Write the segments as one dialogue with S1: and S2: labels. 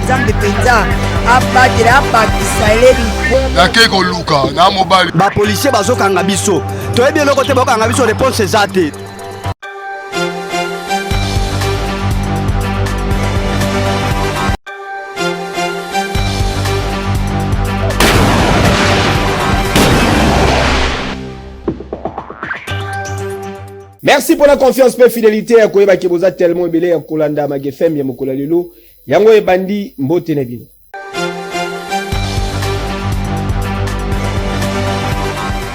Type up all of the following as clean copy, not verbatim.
S1: nzambe penza abatela abakisa elebi
S2: nake koluka na mobali
S3: bapolisier bazokanga biso toyebi eloko te bakokanga biso réponse eza te.
S4: Merci pour la confiance et fidélité à Koyeba Keboza tellement belé à Kolanda Magefem ya Mokola Lulu yango e bandi mbote na bino.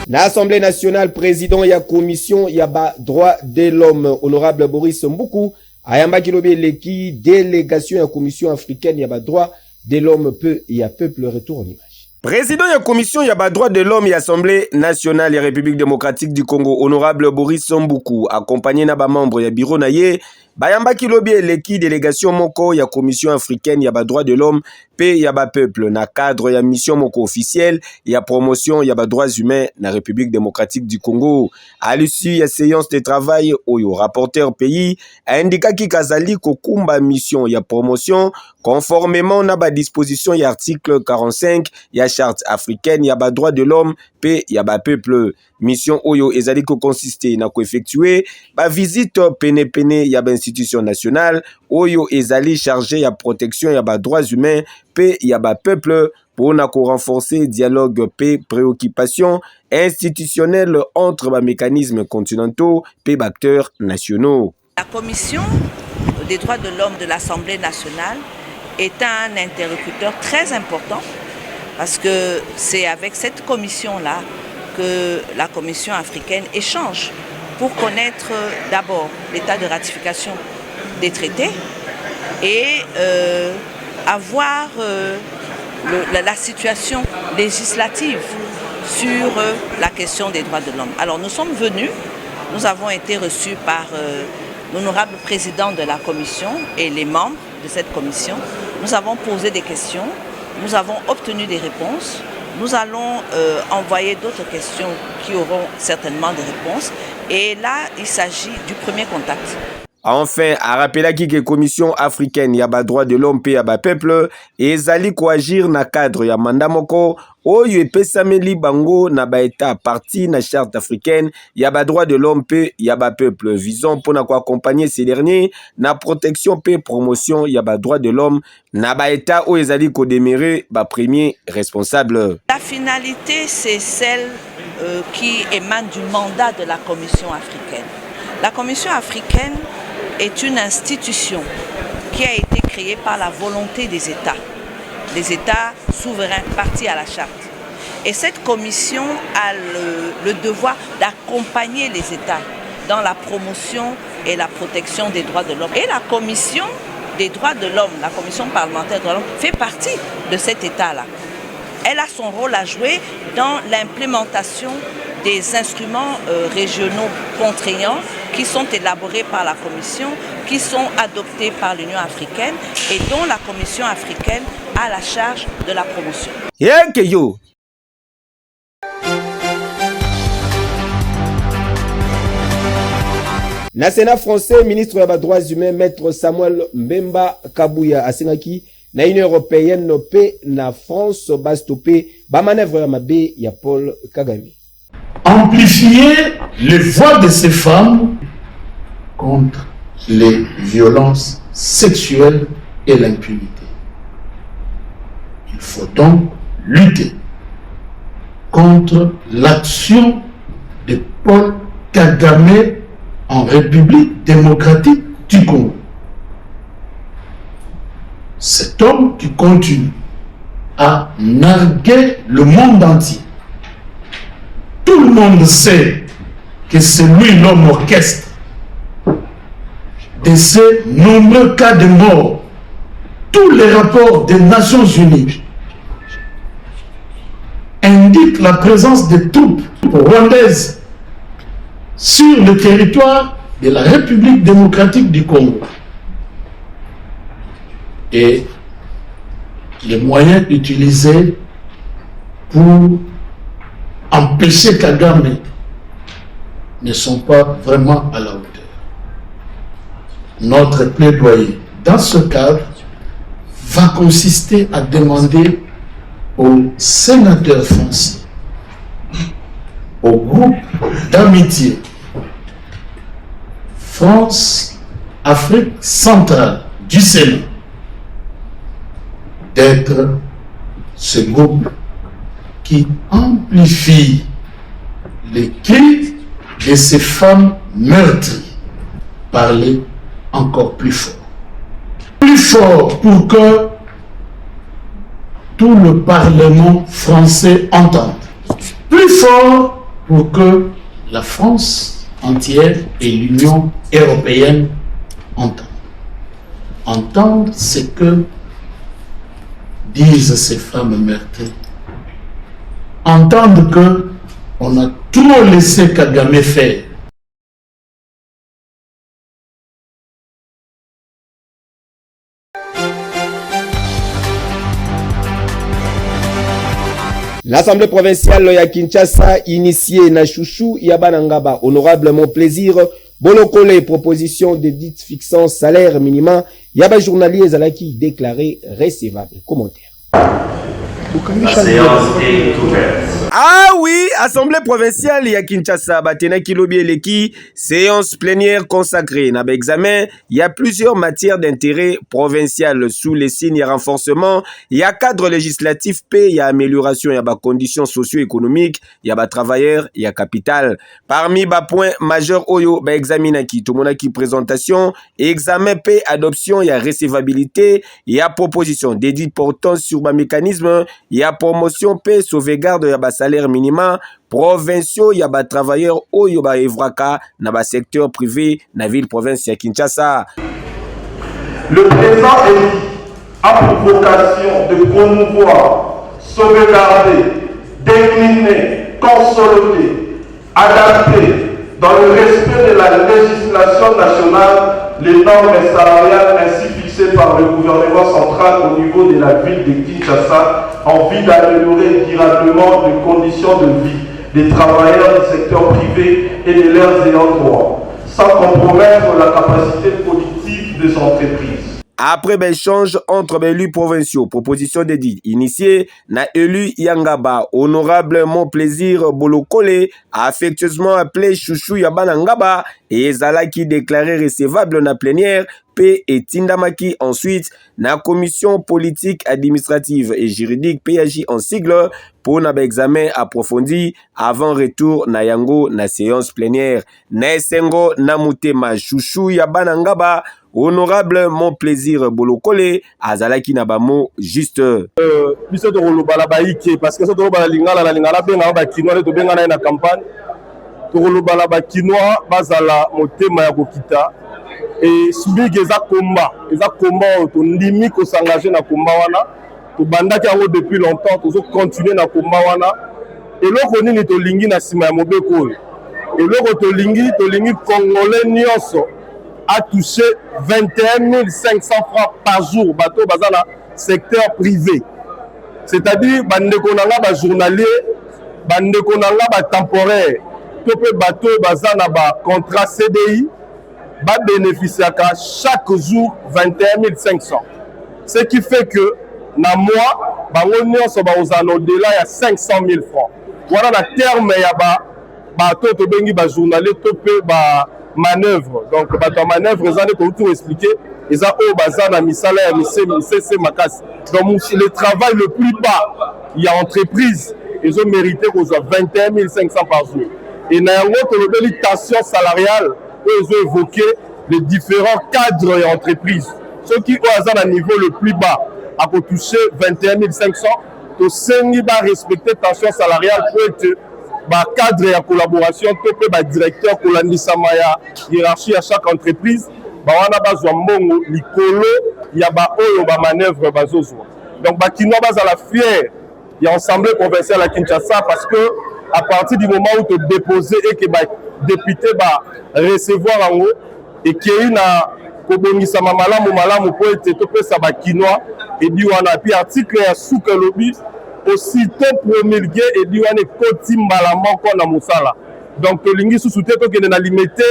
S4: Na Assemblée nationale président ya commission ya ba droit de l'homme honorable Boris Mboukou ayamba kilobe leki délégation ya commission africaine ya ba droit de l'homme et peuple retour en image. Président de la commission Yaba droit de l'homme et Assemblée nationale et République démocratique du Congo, honorable Boris Mboukou, accompagné na ba membre ya bureau naye, bayamba kilobi eleki délégation moko ya commission africaine Yaba droit de l'homme pe Yaba peuple na cadre ya mission moko officielle ya promotion Yaba droits humains na République démocratique du Congo. À l'issue ya séance de travail oyo rapporteur pays a indiqué ki kazali kokumba mission ya promotion conformément na ba disposition ya article 45 ya charte africaine Yaba droit de l'homme pe Yaba peuple. Mission oyo ezali ko consiste na ko effectuer ba visite pene Yaba institution nationale oyo ezali chargé ya protection Yaba droits humains pe Yaba peuple pour na ko renforcer dialogue pe préoccupation institutionnelle entre ba mécanismes continentaux pe acteurs nationaux.
S5: La commission des droits de l'homme de l'Assemblée nationale est un interlocuteur très important parce que c'est avec cette commission-là que la Commission africaine échange pour connaître d'abord l'état de ratification des traités et avoir la situation législative sur la question des droits de l'homme. Alors nous sommes venus, nous avons été reçus par l'honorable président de la commission et les membres de cette commission. Nous avons posé des questions, nous avons obtenu des réponses. Nous allons envoyer d'autres questions qui auront certainement des réponses. Et là, il s'agit du premier contact.
S4: Enfin, à rappeler que la Commission africaine Yaba droit de l'homme et Yaba peuple ezali ko agir na cadre ya mandat moko oyo epesameli bango na ba état parti na charte africaine Yaba droit de l'homme et Yaba peuple visant pour na ko accompagner ces derniers na protection et promotion Yaba droit de l'homme na ba état o ezali ko demeurer ba premier responsable.
S5: La finalité c'est celle qui émane du mandat de la Commission africaine. La Commission africaine est une institution qui a été créée par la volonté des États souverains partis à la charte. Et cette commission a le devoir d'accompagner les États dans la promotion et la protection des droits de l'homme. Et la commission des droits de l'homme, la commission parlementaire des droits de l'homme, fait partie de cet État-là. Elle a son rôle à jouer dans l'implémentation des instruments régionaux contraignants qui sont élaborés par la Commission, qui sont adoptés par l'Union africaine et dont la Commission africaine a la charge de la promotion.
S4: Na Sénat français, ministre des droits humains, maître Samuel Mbemba Kabouya Asengaki, na Union européenne pe na France ba stopper ba manœuvre ya mabe ya Paul Kagame.
S6: Amplifier les voix de ces femmes contre les violences sexuelles et l'impunité. Il faut donc lutter contre l'action de Paul Kagame en République démocratique du Congo. Cet homme qui continue à narguer le monde entier. Tout le monde sait que c'est lui l'homme orchestre de ces nombreux cas de mort. Tous les rapports des Nations Unies indiquent la présence des troupes rwandaises sur le territoire de la République démocratique du Congo. Et les moyens utilisés pour empêcher Kagame ne sont pas vraiment à la hauteur. Notre plaidoyer dans ce cadre va consister à demander aux sénateurs français, au groupe d'amitié France-Afrique centrale du Sénat, d'être ce groupe qui amplifie les cris de ces femmes meurtries. Parler encore plus fort. Plus fort pour que tout le Parlement français entende. Plus fort pour que la France entière et l'Union européenne entendent. Entendre ce que disent ces femmes meurtries. Entendre que on a trop laissé Kagame faire.
S4: L'Assemblée provinciale ya Kinshasa, initiée na Chouchou Yabanangaba, honorablement plaisir, Bolokole, proposition de dite fixant salaire minimum, Yaba journalier Zalaki déclaré recevable. Commentaire.
S7: La séance est ouverte.
S4: Ah oui, Assemblée provinciale ya Kinshasa, Batena Kilobi Eleki, séance plénière consacrée. N'a examen, il y a plusieurs matières d'intérêt provincial sous les signes renforcement. Il y a cadre législatif P, il y a amélioration, il y a conditions socio-économiques, il y a travailleurs, il y a capital. Parmi les points majeurs Oyo, examen qui tout le monde qui présentation, examen P, adoption, il y a recevabilité, il y a proposition dédiée portant sur le mécanisme, il y a promotion P, sauvegarde, il y a salaire minimum provinciaux, il y a travailleurs au yoba evraka na ba secteur privé na ville province ya Kinshasa.
S8: Le présent édit a pour vocation de promouvoir, sauvegarder, décliner, consolider, adapter dans le respect de la législation nationale les normes salariales ainsi fixées par le gouvernement central au niveau de la ville de Kinshasa en vue d'améliorer durablement les conditions de vie des travailleurs du secteur privé et de leurs ayants droit, sans compromettre la capacité productive des entreprises.
S4: Après échange entre élus provinciaux, proposition dédiée initiée, na élu Yangaba, honorablement plaisir Bolokole, a affectueusement appelé Chouchou Yabanangaba et Zalaki déclaré recevable na plénière, P et Tindamaki ensuite, na commission politique, administrative et juridique PAJ en sigle, pour un examen approfondi avant retour na yango na séance plénière. Nesengo Namutema Chouchou Yabanangaba, honorable mon plaisir Bolokole, azalaki na bamo juste.
S8: Biso to kolobala baike parce que so to kolobala lingala benga ba kinoa to benga na campagne. To kolobala ba kinoa bazala motema ya kokita et SMIC eza combat to ndimi ko s'engager na combat wana. To bandaki yango depuis longtemps to continuer na combat wana. Eloko nini to lingi na sima ya mobeko. Eloko to lingi congolais nyonso a touché 21 500 francs par jour, bateau bazana secteur privé. C'est-à-dire, bandeko nanga ba journalier, bandeko nanga ba temporaire, topé bateau bazana ba contrat CDI, ba bénéficier chaque jour 21 500. Ce qui fait que, na mois, bango nyonso ba ozana au-delà ya 500 000 francs. Voilà la terme ya ba bateau to bengi ba journalier topé ba manœuvre. Donc, la manœuvre, ils ont tout expliqué. Ils ont bazana misala ya c'est makas. Donc, le travail le plus bas, il y a entreprise, ils ont mérité qu'on soit 21 500 par jour. Et il y a une tension salariale où ils ont évoqué les différents cadres et entreprises. Ceux qui ont un niveau le plus bas, à toucher 21 500, to sengi ba respecter tension salariale pour être cadre et collaboration, directeur, ya hiérarchie à chaque entreprise, wana bazwa mbongo likolo ya oyo manœuvre bazozwa. Donc bakino bazala fier ya assemblée provinciale à Kinshasa parce que à partir du moment où tu déposer et que député recevoir en haut et qu'il y a kobongisa malamu pour être topesa bakinois et dit wana puis article ya souka lobby aussitôt promulgué et dit wana koti mbala moko na musala. Donc tolingi sous-souté to kende na limité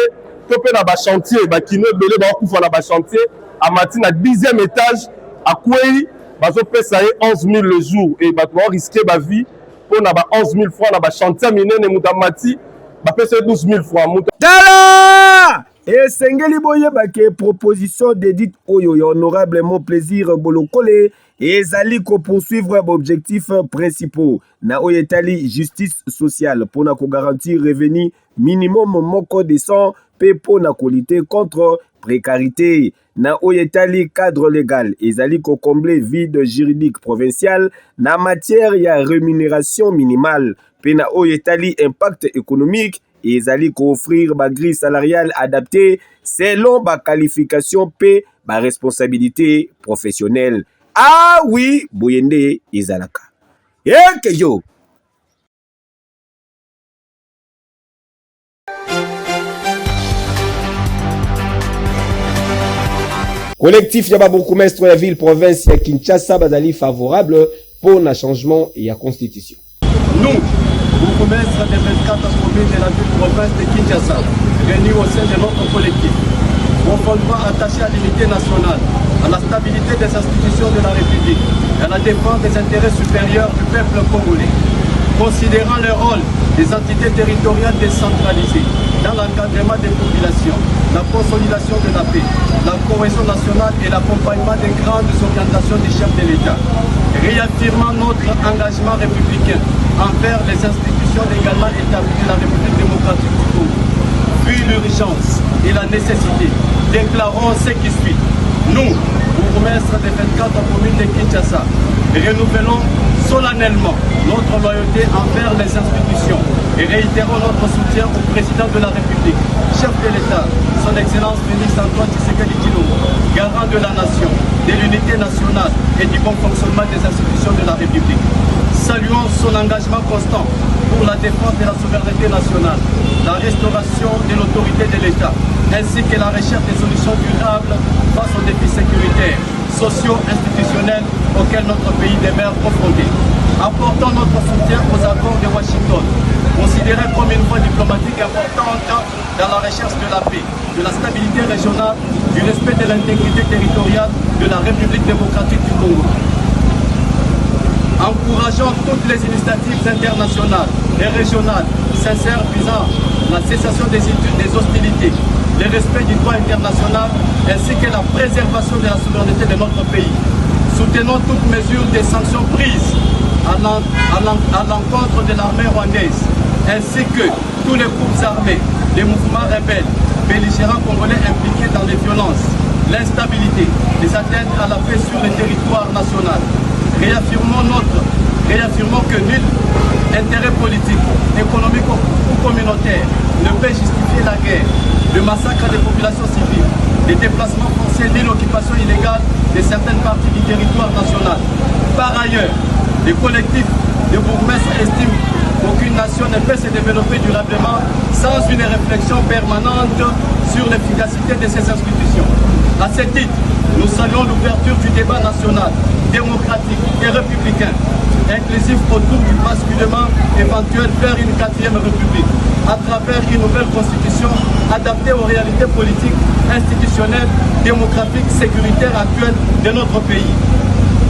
S8: to pe na ba chantier ba kino belé ba kufa na ba chantier à matin na 10e étage akwei bazopesa ye 11 000 le jour et bato risquer ba vie pour na ba 11 000 francs na ba chantier minene mutamati bapesa 12 000 francs
S4: Tala! Esengeli boyeba ke proposition d'édite oyo ya honorablement plaisir bolokole ezali ko poursuivre objectifs principaux na oyo etali justice sociale pona ko garantir revenu minimum moko décent pe pona ko lutter contre précarité na oyo etali cadre légal ezali ko combler vide juridique provincial na matière ya rémunération minimale pe na oyo etali impact économique et ezali ko offrir ba grille salariale adaptée selon ba qualification pe ba responsabilité professionnelle. Ah oui, boyende ezalaka. Eke yo. Collectif Yaba Bourgmestre ya ville province ya Kinshasa bazali favorable pour un changement et la constitution.
S9: Nous, bourgmestre des 24 communes de la ville province de Kinshasa, réunis au sein de notre collectif, profondément attachés à l'unité nationale, à la stabilité des institutions de la République et à la défense des intérêts supérieurs du peuple congolais, considérant le rôle des entités territoriales décentralisées dans l'encadrement des populations, la consolidation de la paix, la cohésion nationale et l'accompagnement des grandes orientations du chef de l'État, réaffirmant notre engagement républicain envers les institutions légalement établies de la République démocratique du Congo. Vu l'urgence et la nécessité, déclarons ce qui suit. Nous, bourgmestres des 24 communes de Kinshasa, renouvelons solennellement notre loyauté envers les institutions et réitérons notre soutien au président de la République, chef de l'État, son Excellence Félix Antoine Tshisekedi Tshilombo, garant de la nation, de l'unité nationale et du bon fonctionnement des institutions de la République. Saluons son engagement constant pour la défense de la souveraineté nationale, la restauration de l'autorité de l'État, ainsi que la recherche des solutions durables face aux défis sécuritaires, sociaux, institutionnels auxquels notre pays demeure confronté. Apportons notre soutien aux accords de Washington, considérés comme une voie diplomatique importante dans la recherche de la paix, de la stabilité régionale, du respect de l'intégrité territoriale de la République démocratique du Congo. Encourageons toutes les initiatives internationales et régionales sincères visant la cessation des hostilités, le respect du droit international ainsi que la préservation de la souveraineté de notre pays. Soutenons toutes mesures de sanctions prises à l'encontre de l'armée rwandaise ainsi que tous les groupes armés, les mouvements rebelles, belligérants congolais impliqués dans les violences, l'instabilité, les atteintes à la paix sur le territoire national. Réaffirmons que nul intérêt politique, économique ou communautaire ne peut justifier la guerre, le massacre des populations civiles, les déplacements forcés ni l'occupation illégale de certaines parties du territoire national. Par ailleurs, les collectifs de bourgmestres estiment qu'aucune nation ne peut se développer durablement sans une réflexion permanente sur l'efficacité de ces institutions. À ce titre, nous saluons l'ouverture du débat national, démocratique et républicain, inclusif autour du basculement éventuel vers une 4e république, à travers une nouvelle constitution adaptée aux réalités politiques, institutionnelles, démographiques, sécuritaires actuelles de notre pays.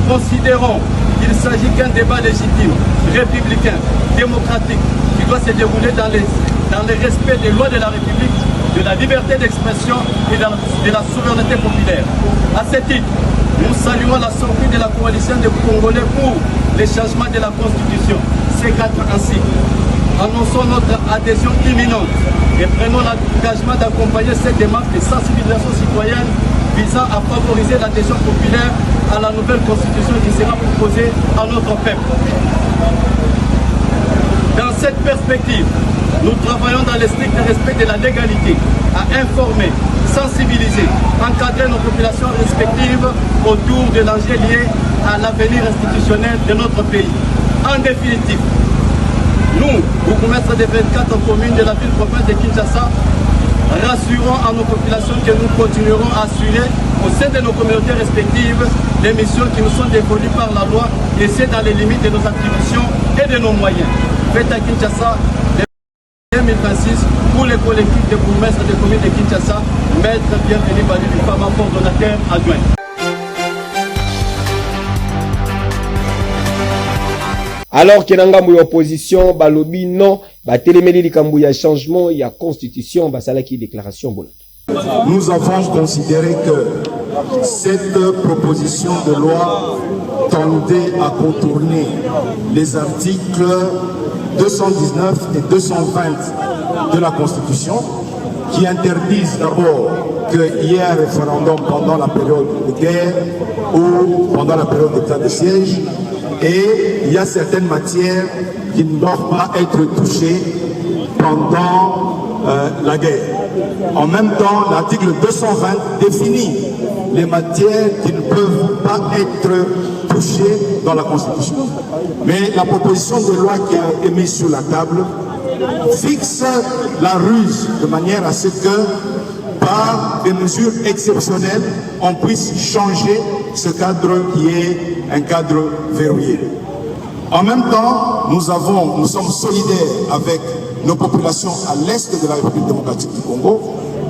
S9: Considérons qu'il s'agit d'un débat légitime, républicain, démocratique, qui doit se dérouler dans le respect des lois de la République, de la liberté d'expression et de la souveraineté populaire. À ce titre, nous saluons la sortie de la coalition des Congolais pour les changements de la Constitution, C4 ainsi. Annonçons notre adhésion imminente et prenons l'engagement d'accompagner cette démarche de sensibilisation citoyenne visant à favoriser l'adhésion populaire à la nouvelle Constitution qui sera proposée à notre peuple. Dans cette perspective, nous travaillons dans le strict respect de la légalité, à informer, sensibiliser, encadrer nos populations respectives autour de l'enjeu lié à l'avenir institutionnel de notre pays. En définitive, nous, bourgmestres des 24 communes de la ville province de Kinshasa, rassurons à nos populations que nous continuerons à assurer au sein de nos communautés respectives les missions qui nous sont dévolues par la loi et c'est dans les limites de nos attributions et de nos moyens. Faites à Kinshasa 2026 pour les collectifs de bourgmestres des communes de Kinshasa, maître bienvenu Bali du Fama, coordonnateur adjoint.
S4: Alors que nangambo ya opposition balobi non batelemeli likambo ya changement ya constitution basalaki déclaration bonne.
S10: Nous avons considéré que cette proposition de loi tendait à contourner les articles 219 et 220 de la Constitution qui interdisent d'abord qu'il y ait un référendum pendant la période de guerre ou pendant la période d'état de siège, et il y a certaines matières qui ne doivent pas être touchées pendant la guerre. En même temps, l'article 220 définit les matières qui ne peuvent pas être touchées dans la Constitution. Mais la proposition de loi qui a été mise sur la table fixe la ruse de manière à ce que, par des mesures exceptionnelles, on puisse changer ce cadre qui est un cadre verrouillé. En même temps, nous sommes solidaires avec nos populations à l'est de la République démocratique du Congo,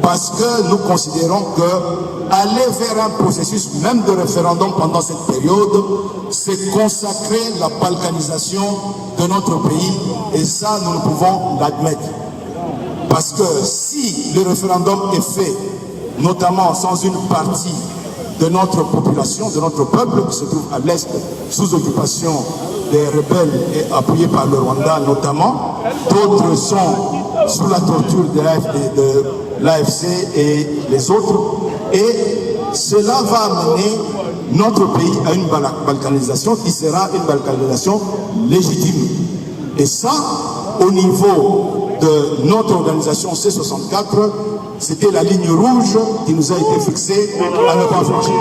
S10: parce que nous considérons que aller vers un processus même de référendum pendant cette période, c'est consacrer la balkanisation de notre pays, et ça nous ne pouvons l'admettre. Parce que si le référendum est fait, notamment sans une partie de notre population, de notre peuple qui se trouve à l'est sous occupation des rebelles et appuyés par le Rwanda notamment, d'autres sont sous la torture de l'AFC et les autres, et cela va amener notre pays à une balkanisation qui sera une balkanisation légitime. Et ça, au niveau de notre organisation C64, c'était la ligne rouge qui nous a été fixée à ne pas franchir.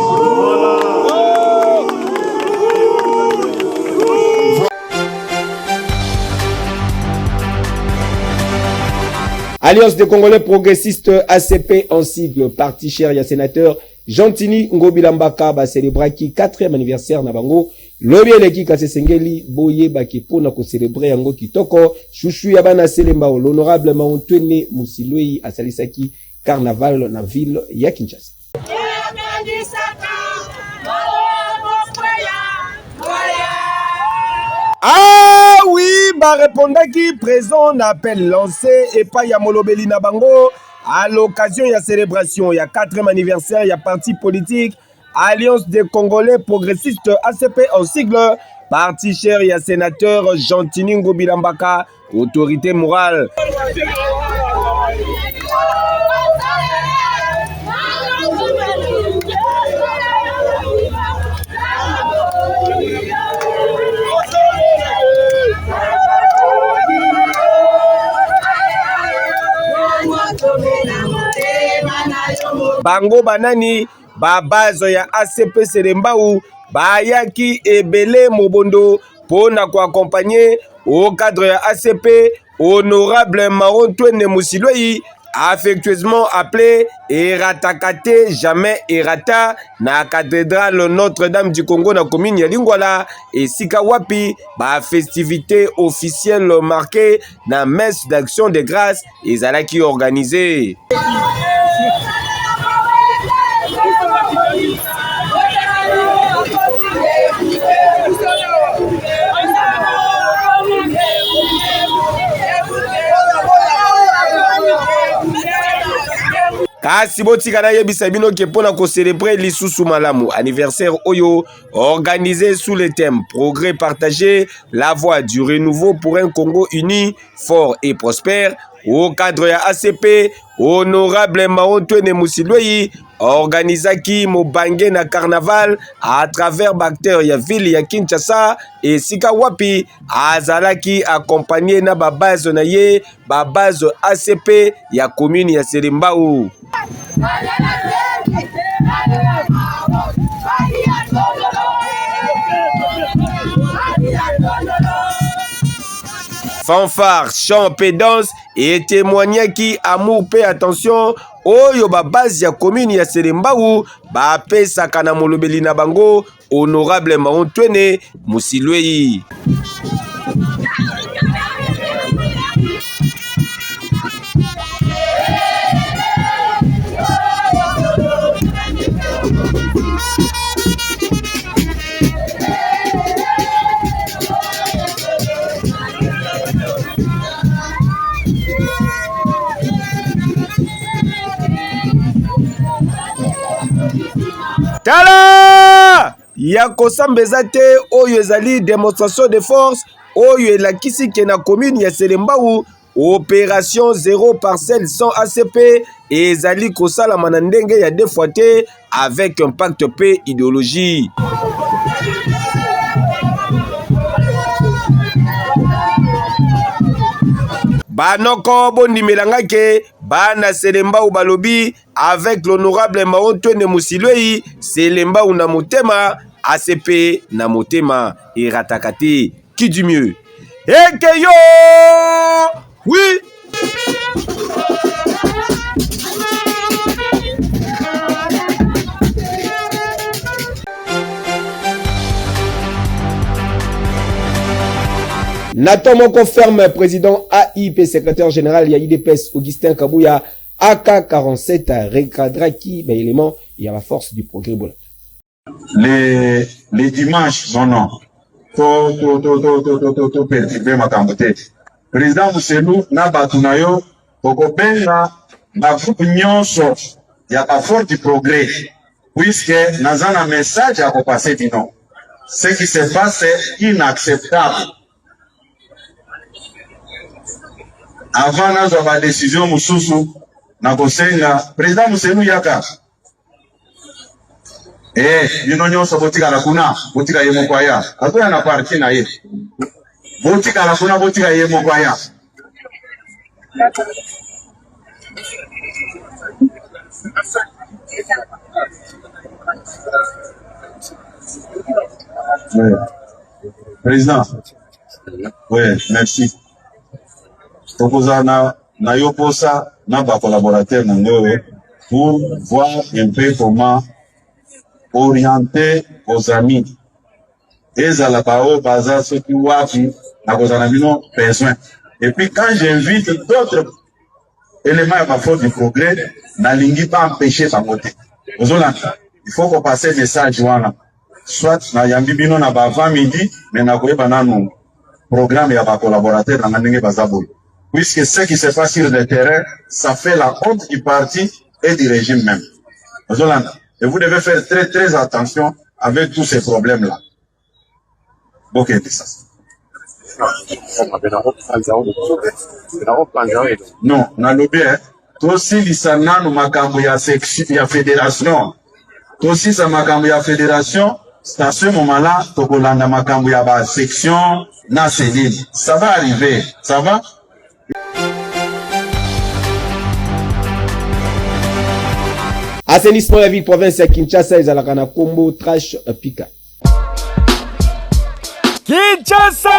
S4: Alliance des Congolais progressistes ACP en sigle, parti cher ya sénateur Jantini Ngobilambaka ba célébraki 4e anniversaire na bango. Lobi eleki kasesengeli boye baki pona ko célébrer yango kitoko. Chouchou ya bana selemba l'honorable Maontwene Musilwei asalisaki carnaval na ville ya Kinshasa.
S3: Ah oui, bah répondaki présent appel lancé et pas ya molobeli na bango à l'occasion ya célébration ya 4e anniversaire ya parti politique Alliance des Congolais progressistes ACP en sigle, parti cher ya sénateur Jantini Ngobilambaka, autorité morale. Bango banani ba base ya ACP Selembao bayaki ebele mobondo pona ko accompagner au cadre ya ACP honorable Maontwene Musilwei, affectueusement appelé Eratakate jamais Erata na cathédrale Notre-Dame du Congo na commune ya Lingwala et Sikawapi ba festivité officielle marquée na messe d'action de grâce ezalaki organisée. Kasi botika na yebisa bino ke pona ko célébrer lisusu malamu anniversaire oyo organisé sous le thème progrès partagé, la voie du renouveau pour un Congo uni, fort et prospère. Au cadre ya ACP, honorable Maontwene Musilwei organisaki mobange na carnaval à travers bactère ya ville ya Kinshasa et Sikawapi azalaki accompagné na ba base na ye ba base ACP ya commune ya Selembao. Fanfare, chant, pédance et témoignaki amour, paix, attention. Oyo ba base ya commune ya Selembao ba pesaka na molobeli na bango honorable Maontwene Musilwei. Tala ya kosambeza te oyo ezali démonstration de force oyo elakisi ke na commune ya Selembao opération 0 parcelle sans ACP ezali kosalama na ndenge ya 2 fois te avec un pacte pe idéologie. Banoko bondimelanga ke bana Selembao balobi avec l'honorable Maotwene Musilwei Selembao na motema ACP na motema eratakate qui du mieux et que yo oui.
S4: Nathan Moko ferme, président AIP, secrétaire général, il y a IDPS, Augustin Kabouya, AK-47, recadra qui, ben, élément, il y a la force du progrès.
S11: Les dimanches, non, non. To perturber ma cambote. Président Mousselou, na batunayo, poko benga, na groupe nyonso, il y a la force du progrès. Puisque, dans un message à passer du nom. Ce qui se passe est inacceptable. Avant nazo ba décision mususu na kosenga président Mousselou yaka bino nyonso botika la kuna botika ye mokwaya akoya na parti na ye botika la kuna botika ye mokwaya président oui merci. Proposana na yoposa na ba collaborateur na ngewe pour voir un peu comment orienter aux amis. Eza la bao baza ceux qui wafi na kozana bino besoin. Et puis quand j'invite d'autres éléments à ma faute du progrès, na lingi pas empêcher sa montée. Il faut qu'on passe message wana. Soit na yambi bino na ba 20 midi, mais na koyeba nanu programme ya ba collaborateur na ndenge bazaboy. Puisque ce qui se passe sur le terrain, ça fait la honte du parti et du régime même. Et vous devez faire très très attention avec tous ces problèmes-là. Ok, c'est ça. Non, na lobby, tosi lisana no makambo ya section ya fédération. Tosi sa makambo ya fédération, c'est à ce moment-là tokolanda makambo ya ba section na cellule. Ça va arriver, ça va?
S4: Assainissement la ville province ya Kinshasa ezalaka na kombo trash pika.
S3: Kinshasa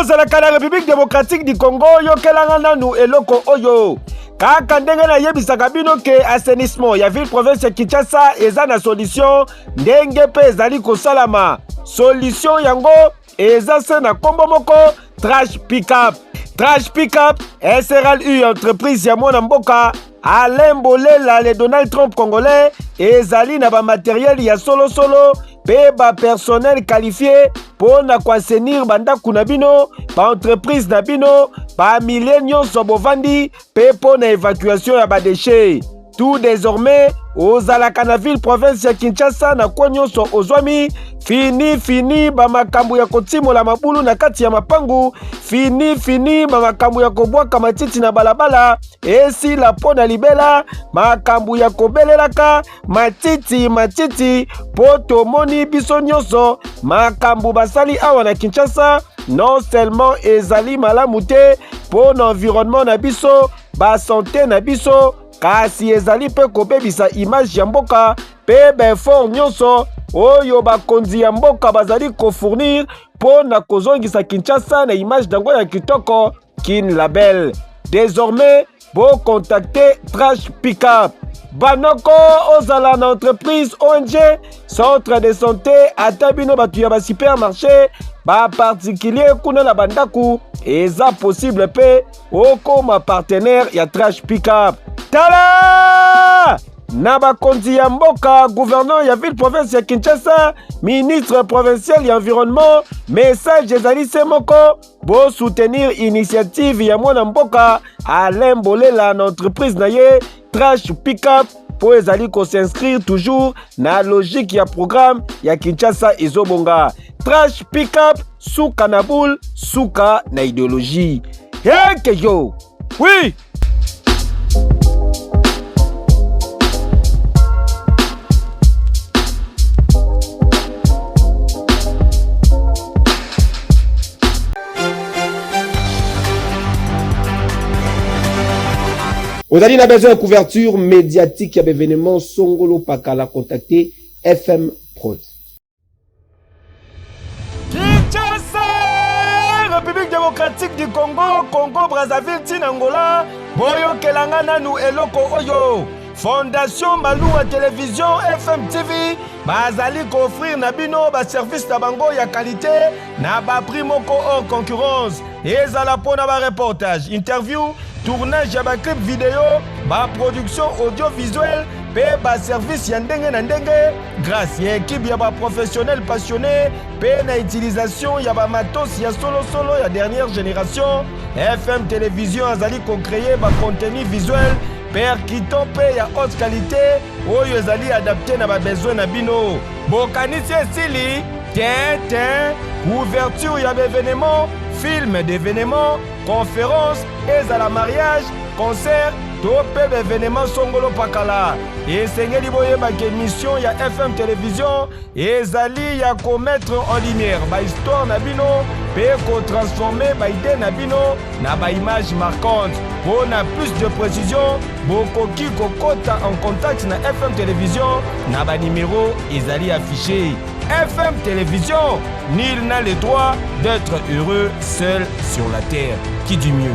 S3: ozalaka na République démocratique du Congo yokelanga nanu eloko oyo. Kaka ndenge na yebisaka bino ke assainissement ya ville province ya Kinshasa eza na solution ndenge pe ezali kosalama. Solution yango eza se na kombo moko trash pickup. Trash pickup SRL entreprise ya mwana mboka Alain Bolela le Donald Trump congolais ezali na ba matériel ya solo pe ba personnel qualifié pour na kwasenir bandaku na bino ba entreprise na bino ba millennium sobovandi pe pour na évacuation ya ba déchets. Tout désormais ozalaka na ville province ya Kinshasa na kwa nyonso ozwami fini ba makambo ya kotimola mabulu na kati ya mapangu fini ba makambo ya kobwaka matiti na balabala esi la pona libela makambo ya kobelelaka matiti poto moni biso nyonso makambo basali awa na Kinshasa non seulement ezali malamu te pour l'environnement na biso ba santé na biso kasi ezali pe kobebisa image ya mboka pe befort nyonso oyo bakonzi ya mboka bazali kofournir po na kozongisa Kinshasa na image dango ya kitoko kin label. Désormais bo contacter Trash Pickup. Banoko ozala na entreprise ONG centre de santé atabino batu ya ba supermarché ba particulier kuna na bandaku eza possible pe okoma partenaire ya Trash Pickup. Tala na bakonzi ya mboka gouverneur ya ville province ya Kinshasa ministre provincial ya environnement message ezali se moko bo soutenir initiative ya mwana mboka Alain Bolela na entreprise na ye Trash Pickup po ezali ko s'inscrire toujours na logique ya programme ya Kinshasa ezobonga. Trash pick-up, suka na boule, suka na idéologie. Hey yo! Oui!
S4: Vous avez besoin de couverture médiatique à l'événement Songolo Pakala, contactez FM Prod.
S3: Kinshasa, République démocratique du Congo, Congo Brazzaville, Tinangola, Boyo Kelangana nous eloko oyo. Fondation Malouwa Télévision FM TV bazali offrir nabino ba service na bango ya qualité na ba prix moko hors concurrence. Ezala pona ba reportage, interview, tournage ya ba clip vidéo, ba production audiovisuelle, pe ba service ya ndenge na ndenge grâce ya équipe ya ba professionnel passionné, pe na utilisation ya ba matos ya solo ya dernière génération. FM Télévision azali ko créer ba contenu visuel percutant pe ya haute qualité oyo ezali adapté na ba besoin na bino. Bokanisi esili tin ouverture ya événement, film d'événement, conférence, ezala mariage, concert, to pe événement Songolo Pakala. Esengeli boyeba ke mission ya FM Télévision ezali ya ko mettre en lumière ba histoire na bino pe ko transformer ba idée na bino na ba image marquante. Pour plus de précision, bokoki kokota en contact na FM Télévision na ba numéro ezali affiché. FM Télévision, nul n'a le droit d'être heureux seul sur la terre. Qui dit mieux?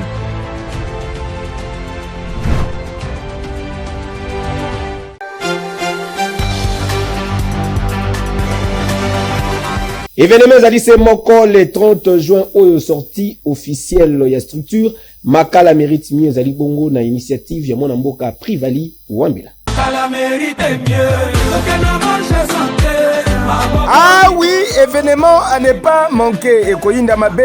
S4: Événement Zalise Moko le 30 juin oyo sortie officielle ya structure Makala mérite mieux Zali Bongo na initiative ya mwana mboka Privali Wambila. Makala mérite
S3: Ah oui, événement à ne pas manquer. Ekoyinda Mabe,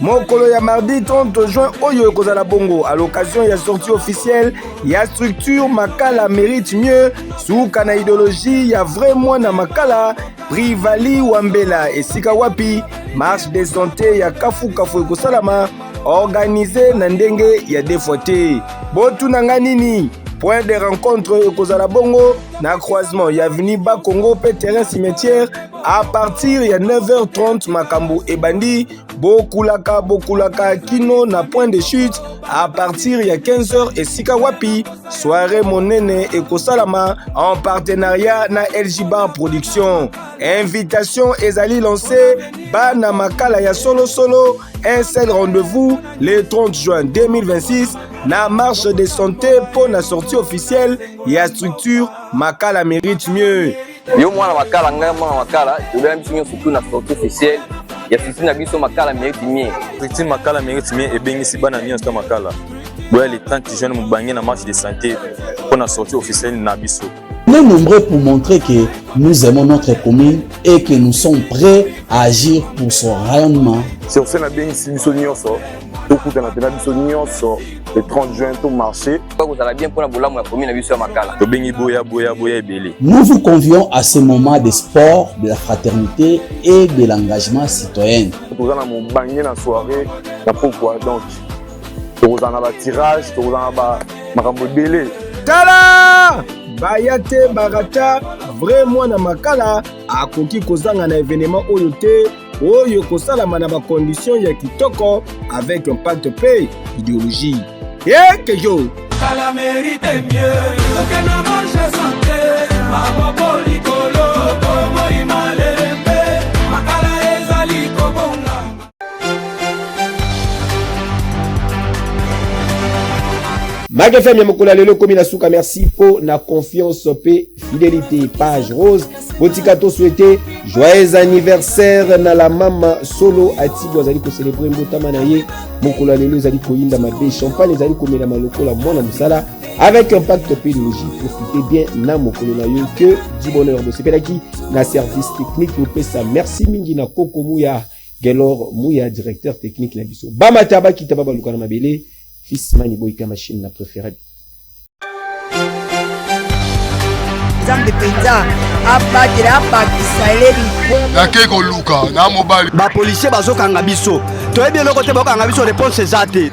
S3: mokolo ya mardi 30 juin oyo ekozala bongo à l'occasion ya sortie officielle ya structure Makala mérite mieux suka na idéologie ya vrai mwana Makala Privali Wambela esika wapi marche de santé ya kafu ekosalama organisé na ndenge ya defote. Botu nanga nini? Point de rencontre ekozala bongo na croisement ya avenue Bakongo pe terrain cimetière à partir ya 9h30 makambo ebandi bokulaka kino na point de chute à partir ya 15h esika wapi soirée monene ekosalama en partenariat na LG Bar Production. Invitation ezali lancée bana Makala ya solo un seul rendez-vous le 30 juin 2026 na marche de santé pour la sortie officielle et à structure Makala mérite mieux.
S12: Yo mwana Makala ngai mwana Makala tobela biso surtout na sortie officielle ya sisi na biso Makala mérite mieux.
S13: Structure Makala mérite mieux et bengisi bana nyonso Makala. Boya les 30 jeunes mubangi na marche de santé pour la sortie officielle na biso.
S6: Nous sommes nombreux pour montrer que nous aimons notre commune et que nous sommes prêts à agir pour son rayonnement.
S8: C'est aussi la bengisi biso nyonso. Tout na tena biso nyonso le 30 juin tout marché.
S12: Vous allez bien pour la bola commune na biso Makala.
S13: To bengi boya ebele.
S6: Nous vous convions à ce moment de sport, de la fraternité et de l'engagement citoyen.
S8: Nous allons bangi na soirée na pourquoi donc nous allons ba tirage, nous allons ba makambo ebele.
S3: Tala Bayate Barata vraiment na Makala akoki kozanga na événement oyo te oyo kosalama na ba condition ya kitoko avec un pacte paix idéologie. Et que yo Makala mérite mieux que na marche santé maboko likolo como imalembe Makala ezali kobonga.
S4: Magafem Yamokula Lelo Komina Souka, merci pour la confiance et fidélité. Page rose, Botikato souhaité joyeux anniversaire na la mama solo Atibo Zali ko célébrer Mbotama na ye Mokula Lelo Zali ko yinda mabe champagne Zali ko mela maloko la mona musala avec un pacte pédagogique. Profitez bien na mokolo na yo que du bonheur. Bo sepelaki na service technique nous pesa merci mingi na Koko Mouya Gelor Mouya directeur technique la biso. Bama taba kitaba baluka na mabele. Fils Maniboyka machine na préférée.
S1: nzambe mpenza abatela abakisa eleli
S2: nakei koluka na mobali
S9: bapolisier bazokanga biso toyebi eloko te bakokanga biso réponse eza te